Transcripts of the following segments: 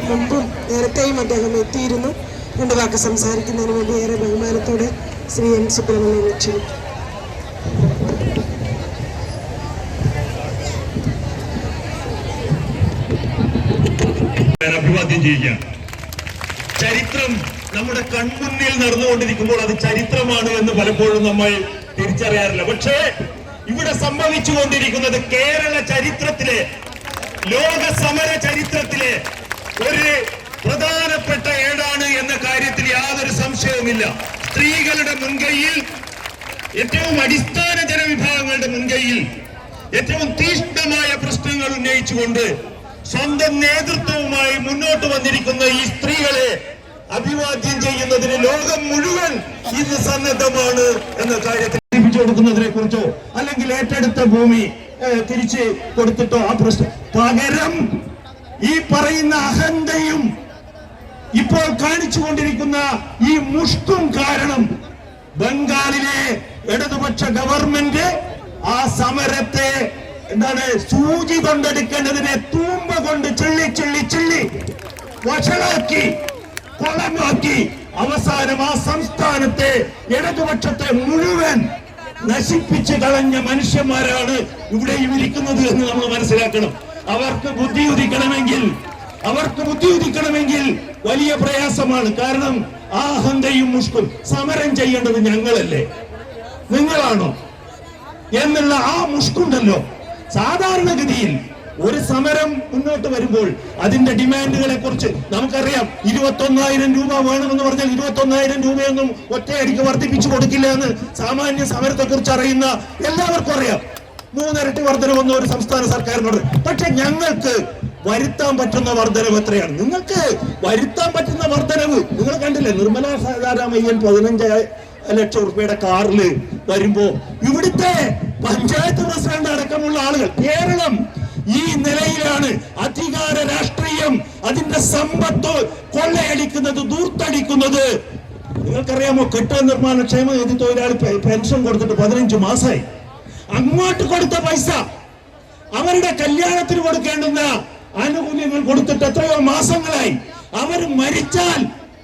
മുമ്പും നേരത്തെയും അദ്ദേഹം എത്തിയിരുന്നു. രണ്ട് വാക്ക് സംസാരിക്കുന്നതിന് വേണ്ടി ഏറെ ബഹുമാനത്തോടെ ശ്രീ എൻ സുബ്രഹ്മണ്യനെ ക്ഷണിക്കും. അഭിവാദ്യം ചെയ്യുക. ചരിത്രം നമ്മുടെ കൺമുന്നിൽ നടന്നുകൊണ്ടിരിക്കുമ്പോൾ അത് ചരിത്രമാണ് എന്ന് പലപ്പോഴും നമ്മൾ തിരിച്ചറിയാറില്ല. പക്ഷേ ഇവിടെ സംഭവിച്ചുകൊണ്ടിരിക്കുന്നത് കേരള ചരിത്രത്തിലെ, ലോക സമര ചരിത്രത്തിലെ ഒരു പ്രധാനപ്പെട്ട ഏടാണ് എന്ന കാര്യത്തിൽ യാതൊരു സംശയവുമില്ല. സ്ത്രീകളുടെ മുൻകൈയിൽ, ഏറ്റവും അടിസ്ഥാന ജനവിഭാഗങ്ങളുടെ മുൻകൈയിൽ ഏറ്റവും തീഷ്ണമായ പ്രശ്നങ്ങൾ ഉന്നയിച്ചുകൊണ്ട് സ്വന്തം നേതൃത്വവുമായി മുന്നോട്ട് വന്നിരിക്കുന്ന ഈ സ്ത്രീകളെ അഭിവാദ്യം ചെയ്യുന്നതിന് ലോകം മുഴുവൻ ഇന്ന് സന്നദ്ധമാണ് എന്ന കാര്യത്തിൽ ലഭിച്ചു കൊടുക്കുന്നതിനെ കുറിച്ചോ അല്ലെങ്കിൽ ഏറ്റെടുത്ത ഭൂമി തിരിച്ച് കൊടുത്തിട്ടോ ആ പ്രശ്നം, പകരം ഈ പറയുന്ന അഹന്തയും ഇപ്പോൾ കാണിച്ചുകൊണ്ടിരിക്കുന്ന ഈ മുഷ്കും കാരണം ബംഗാളിലെ ഇടതുപക്ഷ ഗവൺമെന്റ് ആ സമരത്തെ സൂചി കൊണ്ടെടുക്കേണ്ടതിനെ തൂമ്പ കൊണ്ട് ചിള്ളി വഷളാക്കി കൊളമാക്കി അവസാനം ആ സംസ്ഥാനത്തെ ഇടതുപക്ഷത്തെ മുഴുവൻ നശിപ്പിച്ചു കളഞ്ഞ മനുഷ്യന്മാരാണ് ഇവിടെ ഇരിക്കുന്നത് എന്ന് നമ്മൾ മനസ്സിലാക്കണം. അവർക്ക് ബുദ്ധി ഉദിക്കണമെങ്കിൽ വലിയ പ്രയാസമാണ്. കാരണം ആ അഹന്തയും മുഷ്കും സമരം ചെയ്യേണ്ടത് ഞങ്ങളല്ലേ, നിങ്ങളാണോ എന്നുള്ള ആ മുഷ്കുണ്ടല്ലോ. സാധാരണഗതിയിൽ ഒരു സമരം മുന്നോട്ട് വരുമ്പോൾ അതിന്റെ ഡിമാൻഡുകളെ കുറിച്ച് നമുക്കറിയാം. 21,000 രൂപ വേണമെന്ന് പറഞ്ഞാൽ 21,000 രൂപയൊന്നും ഒറ്റയടിക്ക് വർദ്ധിപ്പിച്ചു കൊടുക്കില്ല എന്ന് സാമാന്യ സമരത്തെ കുറിച്ച് അറിയുന്ന എല്ലാവർക്കും അറിയാം. 3 ഇരട്ടി വർധനവെന്ന് ഒരു സംസ്ഥാന സർക്കാരിനോട്. പക്ഷെ ഞങ്ങൾക്ക് വരുത്താൻ പറ്റുന്ന വർധനവ് എത്രയാണ്? നിങ്ങൾക്ക് വരുത്താൻ പറ്റുന്ന വർധനവ് നിങ്ങൾ കണ്ടില്ലേ? നിർമ്മലാ സീതാരാമയ്യൻ 15 ലക്ഷം രൂപയുടെ കാറില് വരുമ്പോ ഇവിടുത്തെ പഞ്ചായത്ത് പ്രസിഡന്റ് അടക്കമുള്ള ആളുകൾ, കേരളം ഈ നിലയിലാണ്. അധികാര രാഷ്ട്രീയം അതിന്റെ സമ്പത്ത് കൊള്ളയടിക്കുന്നത്, ദൂർത്തടിക്കുന്നത്. നിങ്ങൾക്കറിയാമോ? കെട്ടിട നിർമ്മാണ ക്ഷേമനിധി തൊഴിലാളി പെൻഷൻ കൊടുത്തിട്ട് 15 മാസമായി. അങ്ങോട്ട് കൊടുത്ത പൈസ, അവരുടെ കല്യാണത്തിന് കൊടുക്കേണ്ടുന്ന ആനുകൂല്യങ്ങൾ കൊടുത്തിട്ട് എത്രയോ മാസങ്ങളായി. അവർ മരിച്ചാൽ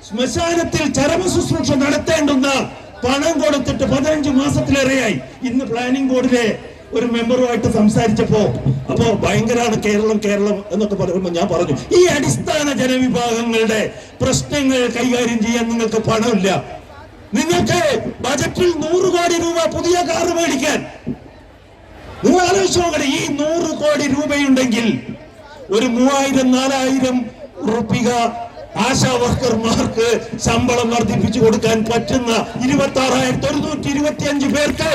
ശ്മശാനത്തിൽ ചരമ ശുശ്രൂഷ നടത്തേണ്ടുന്ന പണം കൊടുത്തിട്ട് 15 മാസത്തിലേറെയായി. ഇന്ന് പ്ലാനിംഗ് ബോർഡിലെ ഒരു മെമ്പറുമായിട്ട് സംസാരിച്ചപ്പോ ഭയങ്കരമാണ് കേരളം എന്നൊക്കെ പറയുമ്പോൾ ഞാൻ പറഞ്ഞു, ഈ അടിസ്ഥാന ജനവിഭാഗങ്ങളുടെ പ്രശ്നങ്ങൾ കൈകാര്യം ചെയ്യാൻ നിങ്ങൾക്ക് പണമില്ല. നിങ്ങൾക്ക് ബജറ്റിൽ 100 കോടി രൂപ പുതിയ കാർ മേടിക്കാൻ, നിങ്ങൾ ആലോചിച്ച് നോക്കണേ. ഈ 100 കോടി രൂപയുണ്ടെങ്കിൽ ഒരു 3000-4000 റുപ്പിക ആശാ വർക്കർമാർക്ക് ശമ്പളം വർദ്ധിപ്പിച്ചു കൊടുക്കാൻ പറ്റുന്ന 26,125 പേർക്ക്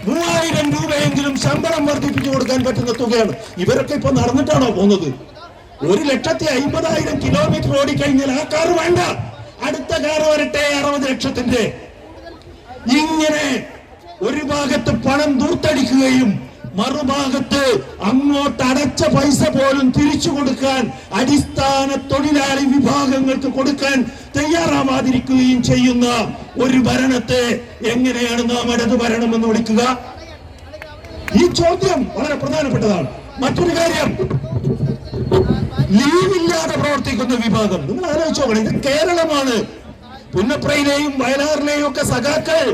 3000 രൂപയെങ്കിലും ശമ്പളം വർദ്ധിപ്പിച്ചു കൊടുക്കാൻ പറ്റുന്ന തുകയാണ്. ഇവരൊക്കെ ഇപ്പൊ നടന്നിട്ടാണോ പോകുന്നത്? 1,50,000 കിലോമീറ്റർ ഓടിക്കഴിഞ്ഞാൽ ആ കാർ വേണ്ട, അടുത്ത കാർ വരട്ടെ 60 ലക്ഷത്തിന്റെ. ഇങ്ങനെ ഒരു ഭാഗത്ത് പണം ദൂർത്തടിക്കുകയും മറുഭാഗത്ത് അങ്ങോട്ട് അടച്ച പൈസ പോലും തിരിച്ചു കൊടുക്കാൻ അടിസ്ഥാന തൊഴിലാളി വിഭാഗങ്ങൾക്ക് കൊടുക്കാൻ തയ്യാറാവാതിരിക്കുകയും ചെയ്യുന്ന ഒരു ഭരണത്തെ എങ്ങനെയാണ് നാം ഇടതു ഭരണം എന്ന് വിളിക്കുക? ഈ ചോദ്യം വളരെ പ്രധാനപ്പെട്ടതാണ്. മറ്റൊരു കാര്യം, ലീവില്ലാതെ പ്രവർത്തിക്കുന്ന വിഭാഗം. നിങ്ങൾ ആലോചിച്ചോക്കണം, ഇത് കേരളമാണ്. പുന്നപ്രയിലെയും വയലാറിലെയും ഒക്കെ സഖാക്കൾ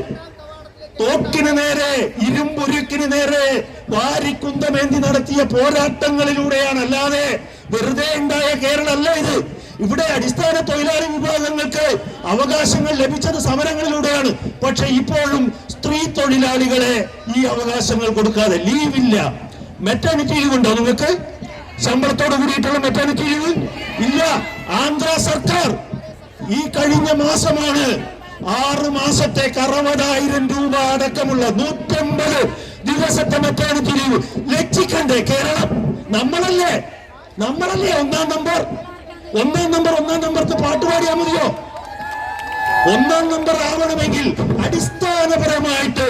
തോക്കിന് നേരെ, ഇരുമ്പുരുക്കിന് നേരെ വാരിക്കുന്തമേന്തി നടത്തിയ പോരാട്ടങ്ങളിലൂടെയാണ്, അല്ലാതെ വെറുതെ ഉണ്ടായ കേരളമല്ല ഇത്. ഇവിടെ അടിസ്ഥാന തൊഴിലാളി വിഭാഗങ്ങൾക്ക് അവകാശങ്ങൾ ലഭിച്ചത് സമരങ്ങളിലൂടെയാണ്. പക്ഷെ ഇപ്പോഴും സ്ത്രീ തൊഴിലാളികളെ ഈ അവകാശങ്ങൾ കൊടുക്കാതെ, ലീവില്ല. മെറ്റർണിറ്റി ലീവ് ഉണ്ടോ നിങ്ങൾക്ക്? ശമ്പളത്തോട് കൂടിയിട്ടുള്ള മെറ്റർണിറ്റി ലീവ് ഇല്ല. ആന്ധ്ര സർക്കാർ ഈ കഴിഞ്ഞ മാസമാണ് 6 മാസത്തേക്ക് 60,000 രൂപ അടക്കമുള്ള 150 ദിവസത്തെ മെറ്റർണിറ്റി ലീവ്. ലജ്ജിക്കണ്ടേ കേരളം? നമ്മളല്ലേ ഒന്നാം നമ്പർക്ക് പാട്ടുപാടിയാ മതിയോ? 1-ാം നമ്പർ ആവണമെങ്കിൽ അടിസ്ഥാനപരമായിട്ട്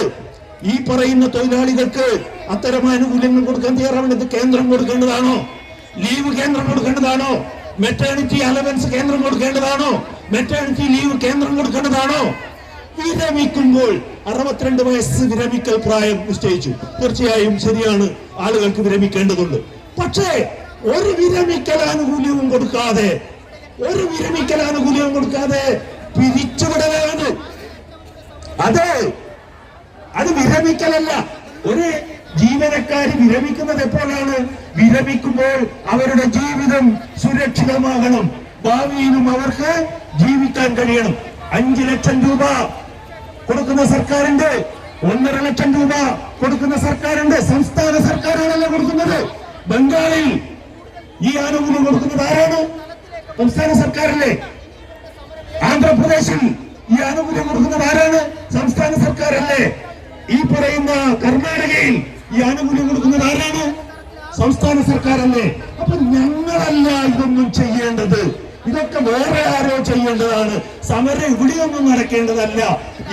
ഈ പറയുന്ന തൊഴിലാളികൾക്ക് അത്തരം ആനുകൂല്യങ്ങൾ കൊടുക്കാൻ തയ്യാറാവണം. ഇത് കേന്ദ്രം കൊടുക്കേണ്ടതാണോ? ലീവ് കേന്ദ്രം കൊടുക്കേണ്ടതാണോ? മെറ്റേണിറ്റി അലവൻസ് കേന്ദ്രം കൊടുക്കേണ്ടതാണോ? മെറ്റേണിറ്റി ലീവ് കേന്ദ്രം കൊടുക്കേണ്ടതാണോ? വിരമിക്കുമ്പോൾ 62 വയസ്സ് വിരമിക്കൽ പ്രായം നിശ്ചയിച്ചു. തീർച്ചയായും ശരിയാണ്, ആളുകൾക്ക് വിരമിക്കേണ്ടതുണ്ട്. പക്ഷേ ഒരു വിരമിക്കൽ ആനുകൂല്യവും കൊടുക്കാതെ ഒരു വിരമിക്കൽ ആനുകൂല്യം കൊടുക്കാതെ പിരിച്ചുവിടലാണ്. അത് വിരമിക്കലല്ല. ഒരു ജീവനക്കാര് വിരമിക്കുന്നത് എപ്പോഴാണ്? വിരമിക്കുമ്പോൾ അവരുടെ ജീവിതം സുരക്ഷിതമാകണം, ഭാവിയിലും അവർക്ക് ജീവിക്കാൻ കഴിയണം. 5 ലക്ഷം രൂപ കൊടുക്കുന്ന സർക്കാരുണ്ട്, 1.5 ലക്ഷം രൂപ കൊടുക്കുന്ന സർക്കാരുണ്ട്. സംസ്ഥാന സർക്കാരാണല്ലോ കൊടുക്കുന്നത്. ബംഗാളിൽ ഈ ആനുകൂല്യം കൊടുക്കുന്നത് ആരാണ്? സംസ്ഥാന സർക്കാരല്ലേ. ആന്ധ്രാപ്രദേശിൽ ഈ ആനുകൂല്യം കൊടുക്കുന്നത് ആരാണ്? സംസ്ഥാന സർക്കാരല്ലേ. ഈ പറയുന്ന കർണാടകയിൽ ഈ ആനുകൂല്യം കൊടുക്കുന്നത് ആരാണ്? സംസ്ഥാന സർക്കാരല്ലേ. അപ്പൊ ഞങ്ങളല്ല ഇതൊന്നും ചെയ്യേണ്ടത്, ഇതൊക്കെ വേറെ ആരോ ചെയ്യേണ്ടതാണ്, സമരം ഇവിടെയൊന്നും നടക്കേണ്ടതല്ല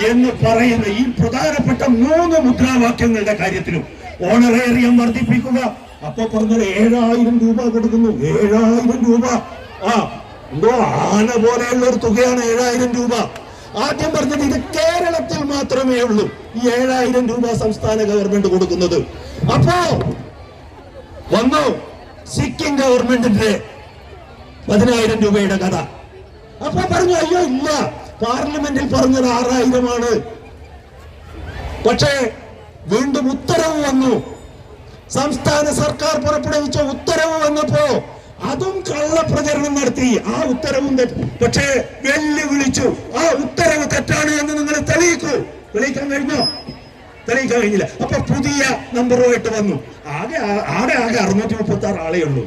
എന്ന് പറയുന്ന ഈ പ്രധാനപ്പെട്ട 3 മുദ്രാവാക്യങ്ങളുടെ കാര്യത്തിലും ഓണറേറിയം വർദ്ധിപ്പിക്കുക. അപ്പൊ പറഞ്ഞത് 7000 രൂപ കൊടുക്കുന്നു. 7000 രൂപ എന്തോ ആന പോലെയുള്ള ഒരു തുകയാണ് 7000 രൂപ. ആദ്യം പറഞ്ഞത് ഇത് കേരളത്തിൽ മാത്രമേ ഉള്ളൂ ഈ 7000 രൂപ സംസ്ഥാന ഗവൺമെന്റ് കൊടുക്കുന്നത്. അപ്പോ വന്നു സിക്കിം ഗവൺമെന്റിന്റെ 10000 രൂപയുടെ കഥ. അപ്പൊ പറഞ്ഞു അയ്യോ ഇല്ല, പാർലമെന്റിൽ പറഞ്ഞത് 6000 പക്ഷേ വീണ്ടും ഉത്തരവ് വന്നു. സംസ്ഥാന സർക്കാർ പുറപ്പെടുവിച്ച ഉത്തരവ് വന്നപ്പോ അതും കള്ളപ്രചരണം നടത്തി. ആ ഉത്തരവും പക്ഷേ വെല്ലുവിളിച്ചു. ആ ഉത്തരവ് തെറ്റാണ് എന്ന് നിങ്ങൾ തെളിയിക്കാൻ കഴിഞ്ഞോ? തെളിയിക്കാൻ കഴിഞ്ഞില്ല. അപ്പൊ പുതിയ നമ്പറുമായിട്ട് വന്നു. ആകെ 636 ആളേ ഉള്ളൂ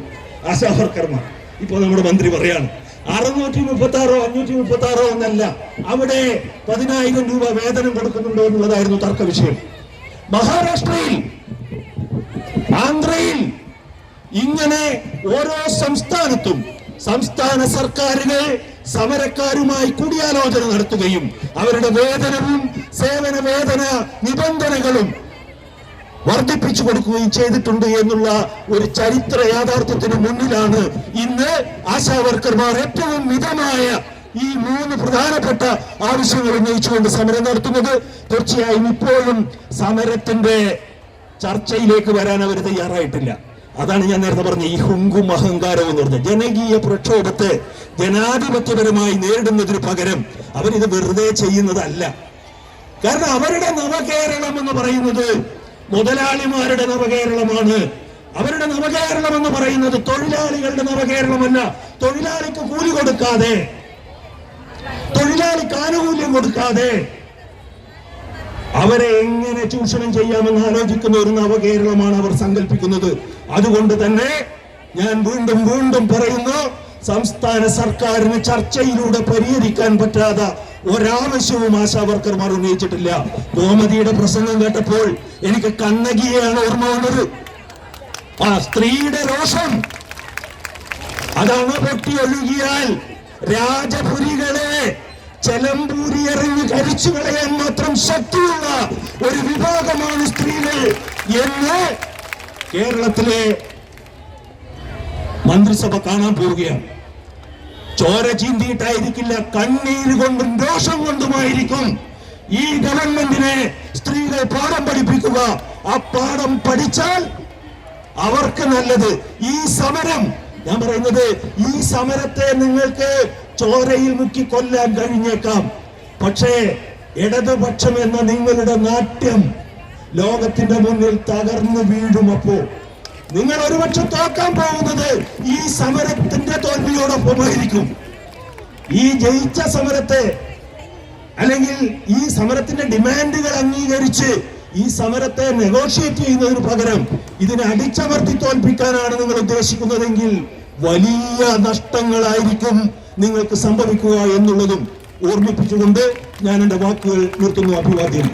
ആശാവർക്കർമാർ. ഇപ്പൊ നമ്മുടെ മന്ത്രി പറയാണ് 636 536 എന്നല്ല, അവിടെ 10000 രൂപ വേതനം കൊടുക്കുന്നുണ്ടോ എന്നുള്ളതായിരുന്നു തർക്ക വിഷയം. മഹാരാഷ്ട്രയിൽ, ആന്ധ്രയിൽ ഇങ്ങനെ ഓരോ സംസ്ഥാനത്തും സംസ്ഥാന സർക്കാരുകൾ സമരക്കാരുമായി കൂടിയാലോചന നടത്തുകയും അവരുടെ വേതനവും സേവന വേതന നിബന്ധനകളും വർദ്ധിപ്പിച്ചു കൊടുക്കുകയും ചെയ്തിട്ടുണ്ട് എന്നുള്ള ഒരു ചരിത്ര യാഥാർത്ഥ്യത്തിന് മുന്നിലാണ് ഇന്ന് ആശാവർക്കർമാർ ഏറ്റവും മിതമായ ഈ 3 പ്രധാനപ്പെട്ട ആവശ്യങ്ങൾ ഉന്നയിച്ചുകൊണ്ട് സമരം നടത്തുന്നത്. തീർച്ചയായും ഇപ്പോഴും സമരത്തിന്റെ ചർച്ചയിലേക്ക് വരാൻ അവർ തയ്യാറായിട്ടില്ല. അതാണ് ഞാൻ നേരത്തെ പറഞ്ഞ ഈ ഹുങ്കും അഹങ്കാരവും എന്ന് പറഞ്ഞത്. ജനകീയ പ്രക്ഷോഭത്തെ ജനാധിപത്യപരമായി നേരിടുന്നതിന് പകരം അവരിത് വെറുതെ ചെയ്യുന്നതല്ല. കാരണം അവരുടെ നവകേരളം എന്ന് പറയുന്നത് മുതലാളിമാരുടെ നവകേരളമാണ്. അവരുടെ നവകേരളം എന്ന് പറയുന്നത് തൊഴിലാളികളുടെ നവകേരളമല്ല. തൊഴിലാളിക്ക് കൂലി കൊടുക്കാതെ, തൊഴിലാളിക്ക് ആനുകൂല്യം കൊടുക്കാതെ അവരെ എങ്ങനെ ചൂഷണം ചെയ്യാമെന്ന് ആലോചിക്കുന്ന ഒരു നവകേരളമാണ് അവർ സങ്കല്പിക്കുന്നത്. അതുകൊണ്ട് തന്നെ ഞാൻ വീണ്ടും വീണ്ടും പറയുന്നു, സംസ്ഥാന സർക്കാരിന് ചർച്ചയിലൂടെ പരിഹരിക്കാൻ പറ്റാത്ത ഒരാവശ്യവും ആശാവർക്കർമാർ ഉന്നയിച്ചിട്ടില്ല. ഗോമതിയുടെ പ്രസംഗം കേട്ടപ്പോൾ എനിക്ക് കണ്ണകിയെയാണ് ഓർമ്മ വന്നത്. ആ സ്ത്രീയുടെ രോഷം അതാണ് പൊട്ടിയൊഴുകിയാൽ രാജപുരികളെ ചെലമ്പൂരി എറിഞ്ഞ് കരിച്ചു കളയാൻ മാത്രം ശക്തിയുള്ള ഒരു വിഭാഗമാണ് സ്ത്രീകൾ എന്ന് കേരളത്തിലെ മന്ത്രിസഭ കാണാൻ പോവുകയാണ്. ചോര ചീന്തിയിട്ടായിരിക്കില്ല, കണ്ണീര് കൊണ്ടും രോഷം കൊണ്ടുമായിരിക്കും ഈ ഗവൺമെന്റിനെ സ്ത്രീകൾ പാഠം പഠിപ്പിക്കുക. ആ പാഠം പഠിച്ചാൽ അവർക്ക് നല്ലത്. ഈ സമരം, ഞാൻ പറയുന്നത്, ഈ സമരത്തെ നിങ്ങൾക്ക് ചോരയിൽ മുക്കി കൊല്ലാൻ കഴിഞ്ഞേക്കാം. പക്ഷേ ഇടതുപക്ഷം എന്ന നിങ്ങളുടെ നാട്യം ലോകത്തിന്റെ മുന്നിൽ തകർന്നു വീഴുമപ്പോ നിങ്ങൾ ഒരുപക്ഷെ തോക്കാൻ പോകുന്നത് ഈ സമരത്തിന്റെ തോൽവിയോടൊപ്പമായിരിക്കും. ഈ ജയിച്ച സമരത്തെ, അല്ലെങ്കിൽ ഈ സമരത്തിന്റെ ഡിമാൻഡുകൾ അംഗീകരിച്ച് ഈ സമരത്തെ നെഗോഷിയേറ്റ് ചെയ്യുന്നതിന് പകരം ഇതിനെ അടിച്ചമർത്തി തോൽപ്പിക്കാനാണ് നിങ്ങൾ ഉദ്ദേശിക്കുന്നതെങ്കിൽ വലിയ നഷ്ടങ്ങളായിരിക്കും നിങ്ങൾക്ക് സംഭവിക്കുക എന്നുള്ളതും ഓർമ്മിപ്പിച്ചുകൊണ്ട് ഞാൻ എന്റെ വാക്കുകൾ നിർത്തുന്നു. അഭിവാദ്യം.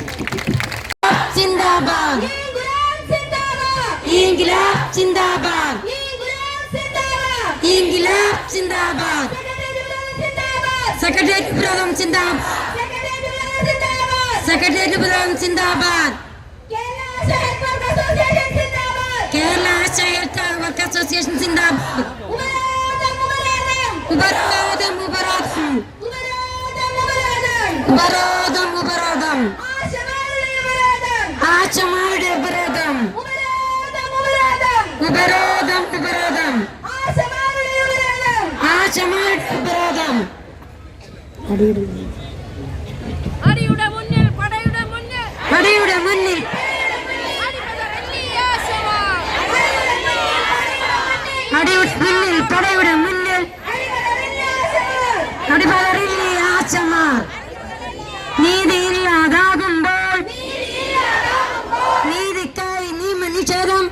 സിന്ദാബാദ്, ഇൻക്ലാബ് സിന്ദാബാദ്, ഇൻക്ലാബ് സിന്ദാബാദ്, സെക്രട്ടേറിയറ്റ് ഉപരോധം സിന്ദാബാദ്, സെക്രട്ടേറിയറ്റ് ഉപരോധം സിന്ദാബാദ്, കേരള ഹെൽത്ത് വർക്ക് അസോസിയേഷൻ സിന്ദാബാദ്. ഉപരോധം ഉപരോധം ഉപരോധം ഉപരോധം ആശമാരുടെ ഉപരോധം ഉപരോധം ഉപരോധം ആശമാരുടെ ഉപരോധം. അടിയുടെ മുന്നിൽ പടയുടെ മുന്നിൽ പടയുടെ മുന്നിൽ പടയുടെ മുന്നിൽ അടിപതറില്ലേ ആശമാർ. നീതിയില്ലാതാകുമ്പോൾ നീതിക്കായി നിയമനിഷേധം